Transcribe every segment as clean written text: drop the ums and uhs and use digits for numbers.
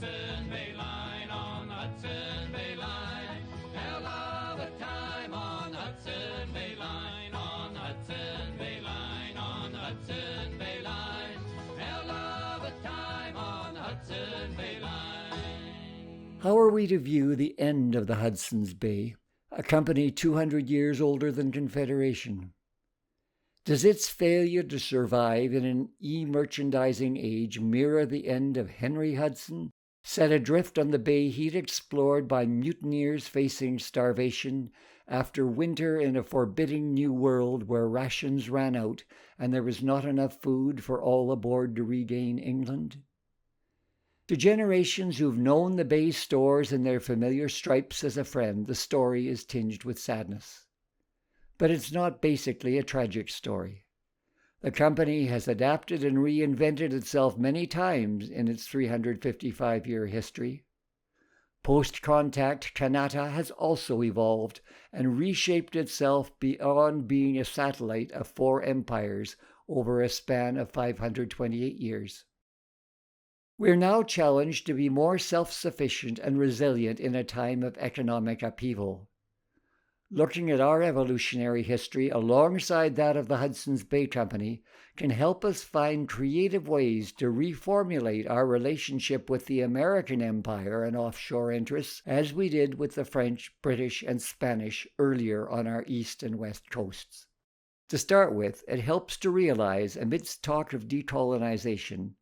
Hudson Bay Line, on the Hudson Bay Line. Hell of a time on the Hudson Bay Line, on the Hudson Bay Line, on the Hudson Bay Line. Hell of a time on the Hudson Bay Line. How are we to view the end of the Hudson's Bay, a company 200 years older than Confederation? Does its failure to survive in an e-merchandising age mirror the end of Henry Hudson, set adrift on the bay he'd explored by mutineers facing starvation after winter in a forbidding new world where rations ran out and there was not enough food for all aboard to regain England? To generations who've known the bay's stores and their familiar stripes as a friend, the story is tinged with sadness. But it's not basically a tragic story. The company has adapted and reinvented itself many times in its 355-year history. Post-contact Kanata has also evolved and reshaped itself beyond being a satellite of 4 empires over a span of 528 years. We're now challenged to be more self-sufficient and resilient in a time of economic upheaval. Looking at our evolutionary history alongside that of the Hudson's Bay Company can help us find creative ways to reformulate our relationship with the American Empire and offshore interests as we did with the French, British, and Spanish earlier on our east and west coasts. To start with, it helps to realize, amidst talk of decolonization,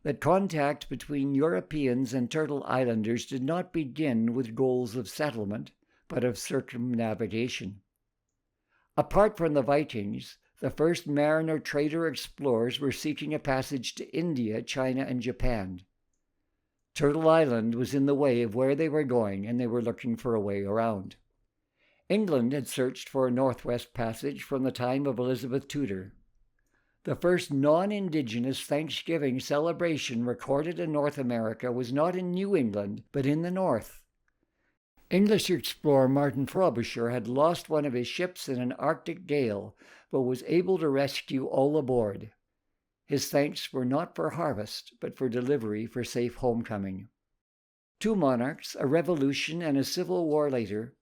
that contact between Europeans and Turtle Islanders did not begin with goals of settlement, but of circumnavigation. Apart from the Vikings, the first mariner-trader explorers were seeking a passage to India, China, and Japan. Turtle Island was in the way of where they were going, and they were looking for a way around. England had searched for a northwest passage from the time of Elizabeth Tudor. The first non-Indigenous Thanksgiving celebration recorded in North America was not in New England, but in the north. English explorer Martin Frobisher had lost one of his ships in an Arctic gale, but was able to rescue all aboard. His thanks were not for harvest, but for delivery for safe homecoming. 2 monarchs, a revolution, and a civil war later,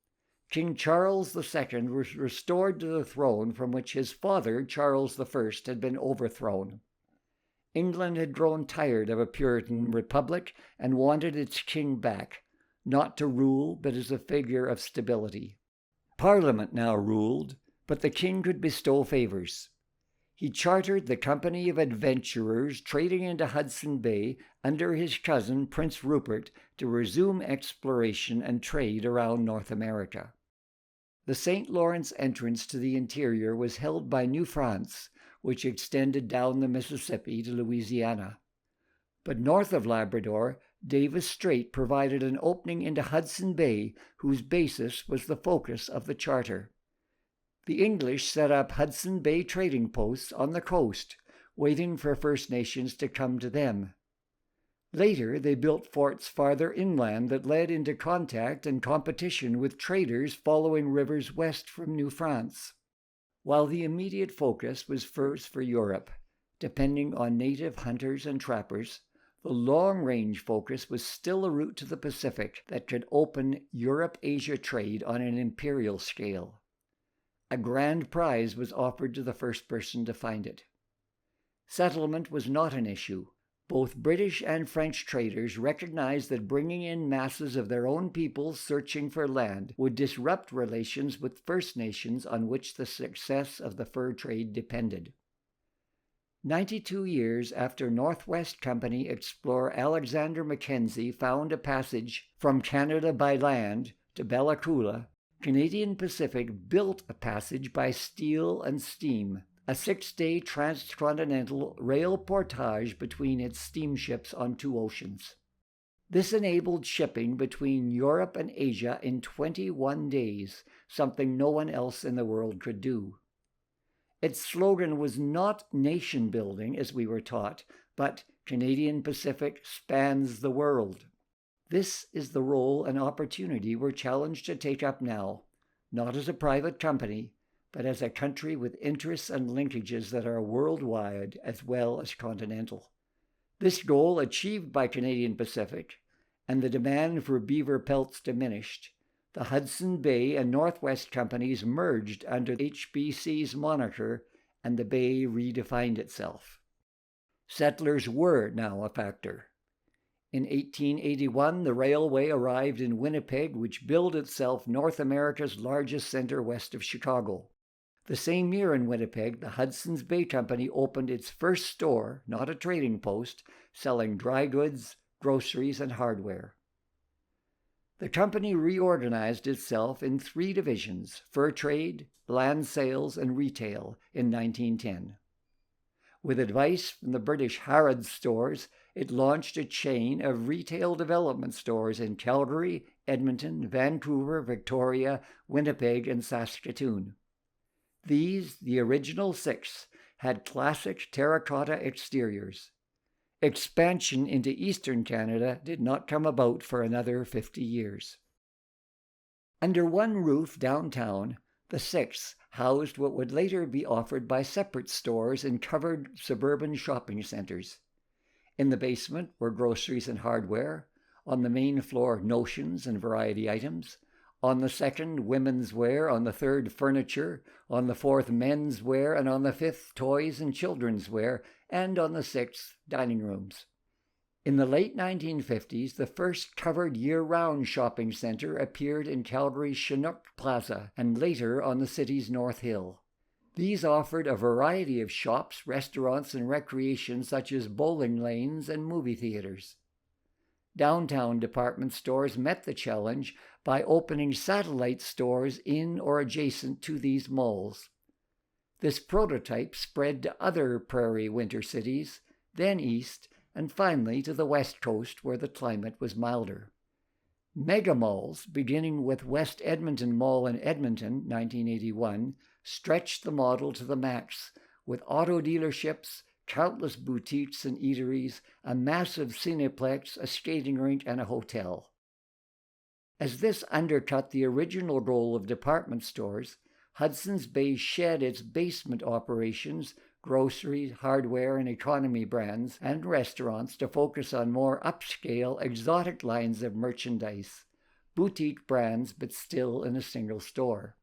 King Charles II was restored to the throne from which his father, Charles I, had been overthrown. England had grown tired of a Puritan republic and wanted its king back, not to rule, but as a figure of stability. Parliament now ruled, but the king could bestow favors. He chartered the Company of Adventurers trading into Hudson Bay under his cousin Prince Rupert to resume exploration and trade around North America. The St. Lawrence entrance to the interior was held by New France, which extended down the Mississippi to Louisiana. But north of Labrador, Davis Strait provided an opening into Hudson Bay, whose basis was the focus of the charter. The English set up Hudson Bay trading posts on the coast, waiting for First Nations to come to them. Later, they built forts farther inland that led into contact and competition with traders following rivers west from New France. While the immediate focus was first for Europe, depending on native hunters and trappers, the long-range focus was still a route to the Pacific that could open Europe-Asia trade on an imperial scale. A grand prize was offered to the first person to find it. Settlement was not an issue. Both British and French traders recognized that bringing in masses of their own people searching for land would disrupt relations with First Nations on which the success of the fur trade depended. 92 years after Northwest Company explorer Alexander Mackenzie found a passage from Canada by land to Bella Coola, Canadian Pacific built a passage by steel and steam, a 6-day transcontinental rail portage between its steamships on 2 oceans. This enabled shipping between Europe and Asia in 21 days, something no one else in the world could do. Its slogan was not nation building, as we were taught, but Canadian Pacific spans the world. This is the role and opportunity we're challenged to take up now, not as a private company, but as a country with interests and linkages that are worldwide as well as continental. This goal, achieved by Canadian Pacific, and the demand for beaver pelts diminished, the Hudson Bay and Northwest companies merged under HBC's moniker, and the bay redefined itself. Settlers were now a factor. In 1881, the railway arrived in Winnipeg, which billed itself North America's largest center west of Chicago. The same year in Winnipeg, the Hudson's Bay Company opened its first store, not a trading post, selling dry goods, groceries, and hardware. The company reorganized itself in 3 divisions: fur trade, land sales, and retail in 1910. With advice from the British Harrods stores, it launched a chain of retail development stores in Calgary, Edmonton, Vancouver, Victoria, Winnipeg, and Saskatoon. These, the original 6, had classic terracotta exteriors. Expansion into eastern Canada did not come about for another 50 years. Under one roof downtown, the 6 housed what would later be offered by separate stores in covered suburban shopping centers. In the basement were groceries and hardware, on the main floor notions and variety items, on the second women's wear, on the third furniture, on the fourth men's wear, and on the fifth toys and children's wear, and on the 6th dining rooms. In the late 1950s, the first covered year-round shopping center appeared in Calgary's Chinook Plaza and later on the city's North Hill. These offered a variety of shops, restaurants, and recreation such as bowling lanes and movie theaters. Downtown department stores met the challenge by opening satellite stores in or adjacent to these malls. This prototype spread to other prairie winter cities, then east, and finally to the west coast where the climate was milder. Megamalls, beginning with West Edmonton Mall in Edmonton, 1981, stretched the model to the max, with auto dealerships, countless boutiques and eateries, a massive cineplex, a skating rink, and a hotel. As this undercut the original goal of department stores, Hudson's Bay shed its basement operations, groceries, hardware, and economy brands, and restaurants to focus on more upscale, exotic lines of merchandise, boutique brands but still in a single store.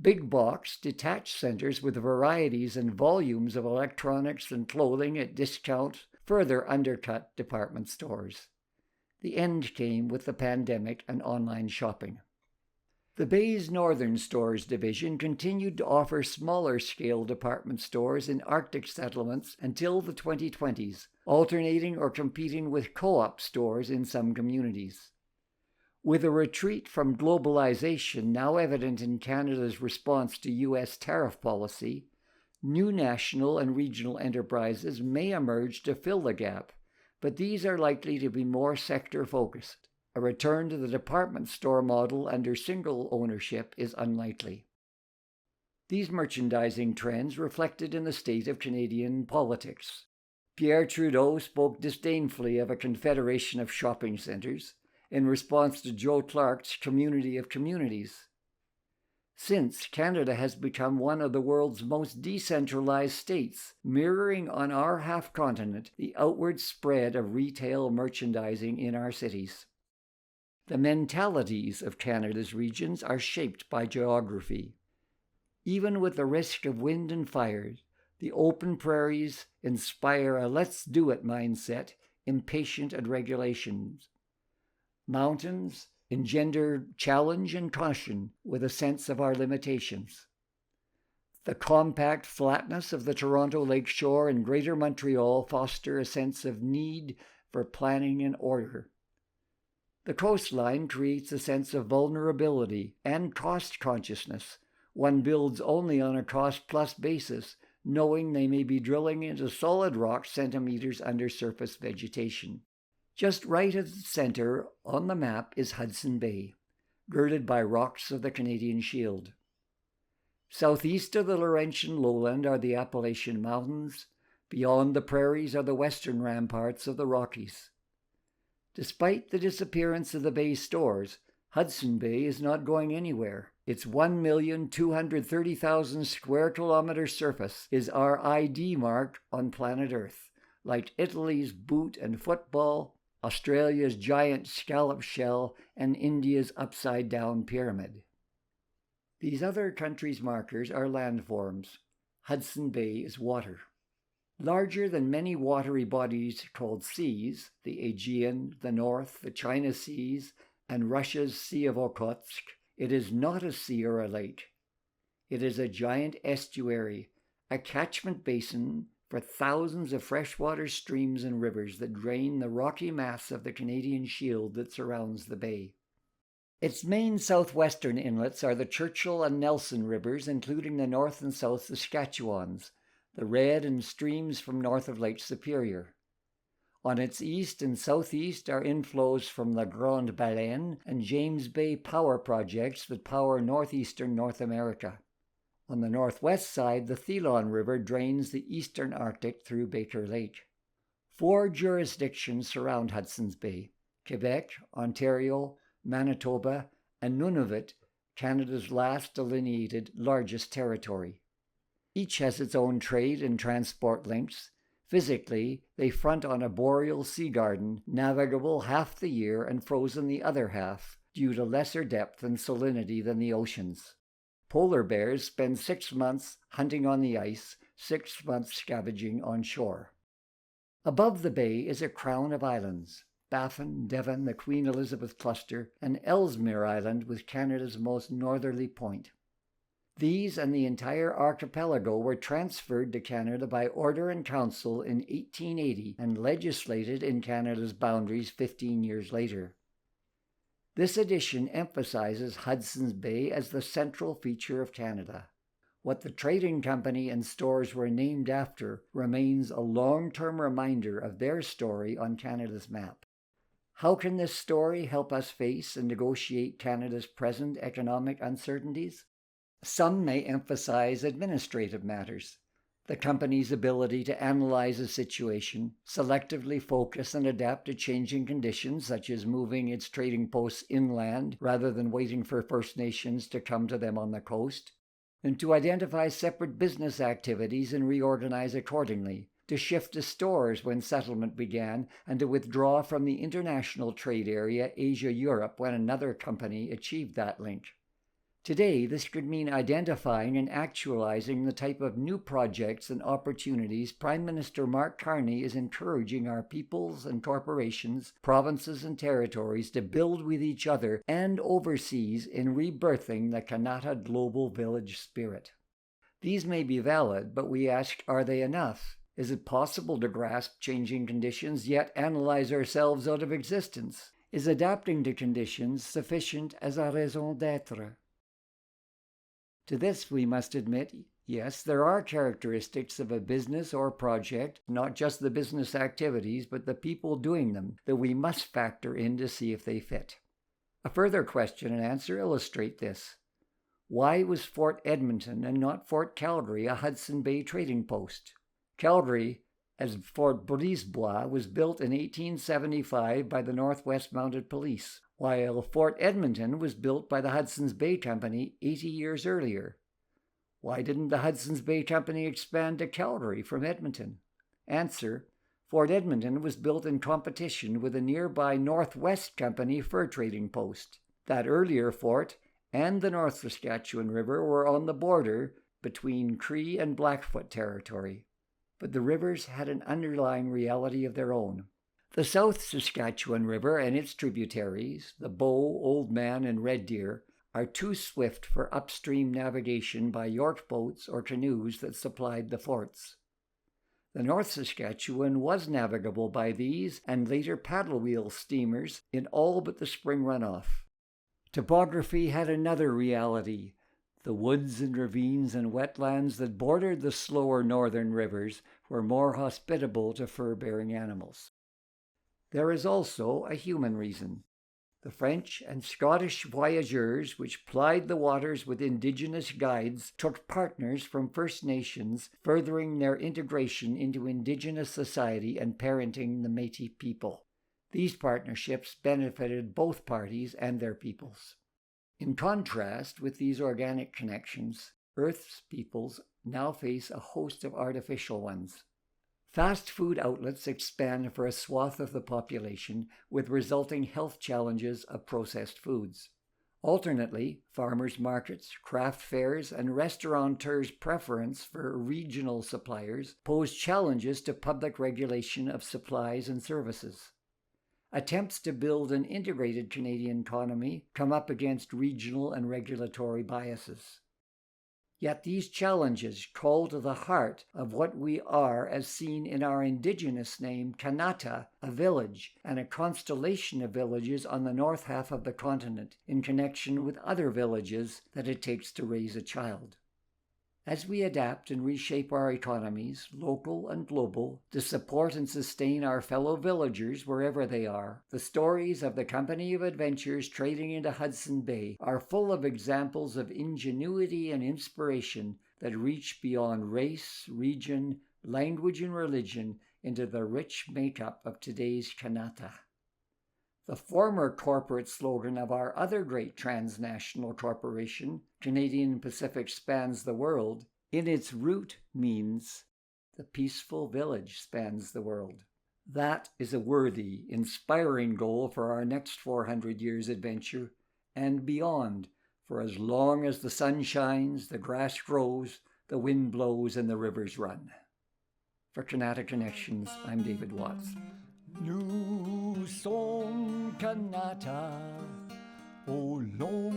Big box, detached centers with varieties and volumes of electronics and clothing at discount further undercut department stores. The end came with the pandemic and online shopping. The Bay's Northern Stores division continued to offer smaller-scale department stores in Arctic settlements until the 2020s, alternating or competing with co-op stores in some communities. With a retreat from globalization now evident in Canada's response to U.S. tariff policy, new national and regional enterprises may emerge to fill the gap, but these are likely to be more sector-focused. A return to the department store model under single ownership is unlikely. These merchandising trends reflected in the state of Canadian politics. Pierre Trudeau spoke disdainfully of a confederation of shopping centres in response to Joe Clark's Community of Communities. Since, Canada has become one of the world's most decentralized states, mirroring on our half-continent the outward spread of retail merchandising in our cities. The mentalities of Canada's regions are shaped by geography. Even with the risk of wind and fire, the open prairies inspire a let's-do-it mindset, impatient at regulations. Mountains engender challenge and caution with a sense of our limitations. The compact flatness of the Toronto Lakeshore and Greater Montreal foster a sense of need for planning and order. The coastline creates a sense of vulnerability and cost consciousness. One builds only on a cost-plus basis, knowing they may be drilling into solid rock centimeters under surface vegetation. Just right at the center on the map is Hudson Bay, girded by rocks of the Canadian Shield. Southeast of the Laurentian lowland are the Appalachian Mountains. Beyond the prairies are the western ramparts of the Rockies. Despite the disappearance of the Bay stores, Hudson Bay is not going anywhere. Its 1,230,000 square kilometer surface is our ID mark on planet Earth, like Italy's boot and football, Australia's giant scallop shell, and India's upside-down pyramid. These other countries' markers are landforms. Hudson Bay is water. Larger than many watery bodies called seas, the Aegean, the North, the China Seas, and Russia's Sea of Okhotsk, it is not a sea or a lake. It is a giant estuary, a catchment basin for thousands of freshwater streams and rivers that drain the rocky mass of the Canadian Shield that surrounds the bay. Its main southwestern inlets are the Churchill and Nelson rivers, including the North and South Saskatchewans, the Red, and streams from north of Lake Superior. On its east and southeast are inflows from the Grande Baleine and James Bay power projects that power northeastern North America. On the northwest side, the Thelon River drains the eastern Arctic through Baker Lake. 4 jurisdictions surround Hudson's Bay: Quebec, Ontario, Manitoba, and Nunavut, Canada's last delineated largest territory. Each has its own trade and transport links. Physically, they front on a boreal sea garden, navigable half the year and frozen the other half, due to lesser depth and salinity than the oceans. Polar bears spend 6 months hunting on the ice, 6 months scavenging on shore. Above the bay is a crown of islands: Baffin, Devon, the Queen Elizabeth Cluster, and Ellesmere Island with Canada's most northerly point. These and the entire archipelago were transferred to Canada by Order in Council in 1880 and legislated in Canada's boundaries 15 years later. This edition emphasizes Hudson's Bay as the central feature of Canada. What the trading company and stores were named after remains a long-term reminder of their story on Canada's map. How can this story help us face and negotiate Canada's present economic uncertainties? Some may emphasize administrative matters. The company's ability to analyze a situation, selectively focus and adapt to changing conditions, such as moving its trading posts inland rather than waiting for First Nations to come to them on the coast, and to identify separate business activities and reorganize accordingly, to shift to stores when settlement began, and to withdraw from the international trade area Asia-Europe when another company achieved that link. Today, this could mean identifying and actualizing the type of new projects and opportunities Prime Minister Mark Carney is encouraging our peoples and corporations, provinces and territories to build with each other and overseas in rebirthing the Kanata global village spirit. These may be valid, but we ask, are they enough? Is it possible to grasp changing conditions yet analyze ourselves out of existence? Is adapting to conditions sufficient as a raison d'être? To this we must admit, yes, there are characteristics of a business or project, not just the business activities, but the people doing them, that we must factor in to see if they fit. A further question and answer illustrate this. Why was Fort Edmonton and not Fort Calgary a Hudson Bay trading post? Calgary, as Fort Brisebois, was built in 1875 by the Northwest Mounted Police, while Fort Edmonton was built by the Hudson's Bay Company 80 years earlier. Why didn't the Hudson's Bay Company expand to Calgary from Edmonton? Answer: Fort Edmonton was built in competition with a nearby Northwest Company fur trading post. That earlier fort and the North Saskatchewan River were on the border between Cree and Blackfoot territory, but the rivers had an underlying reality of their own. The South Saskatchewan River and its tributaries, the Bow, Old Man, and Red Deer, are too swift for upstream navigation by York boats or canoes that supplied the forts. The North Saskatchewan was navigable by these and later paddle wheel steamers in all but the spring runoff. Topography had another reality. The woods and ravines and wetlands that bordered the slower northern rivers were more hospitable to fur-bearing animals. There is also a human reason. The French and Scottish voyageurs which plied the waters with indigenous guides took partners from First Nations, furthering their integration into indigenous society and parenting the Métis people. These partnerships benefited both parties and their peoples. In contrast with these organic connections, Earth's peoples now face a host of artificial ones. Fast food outlets expand for a swath of the population with resulting health challenges of processed foods. Alternately, farmers' markets, craft fairs, and restaurateurs' preference for regional suppliers pose challenges to public regulation of supplies and services. Attempts to build an integrated Canadian economy come up against regional and regulatory biases. Yet these challenges call to the heart of what we are as seen in our indigenous name Kanata, a village, and a constellation of villages on the north half of the continent in connection with other villages that it takes to raise a child. As we adapt and reshape our economies, local and global, to support and sustain our fellow villagers wherever they are, the stories of the Company of Adventures trading into Hudson Bay are full of examples of ingenuity and inspiration that reach beyond race, region, language, and religion into the rich makeup of today's Kanata. The former corporate slogan of our other great transnational corporation, Canadian Pacific Spans the World, in its root means the peaceful village spans the world. That is a worthy, inspiring goal for our next 400 years adventure and beyond, for as long as the sun shines, the grass grows, the wind blows, and the rivers run. For Kanata Connections, I'm David Watts. Nous sommes Kanata, au long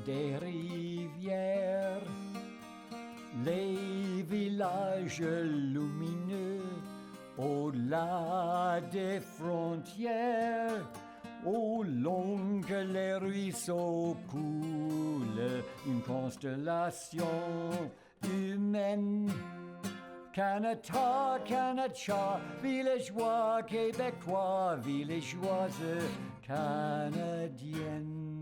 des rivières, les villages lumineux, au-delà des frontières, au long que les ruisseaux coulent, une constellation humaine. Kanata, Kanata, villageois québécois, villageoise canadienne.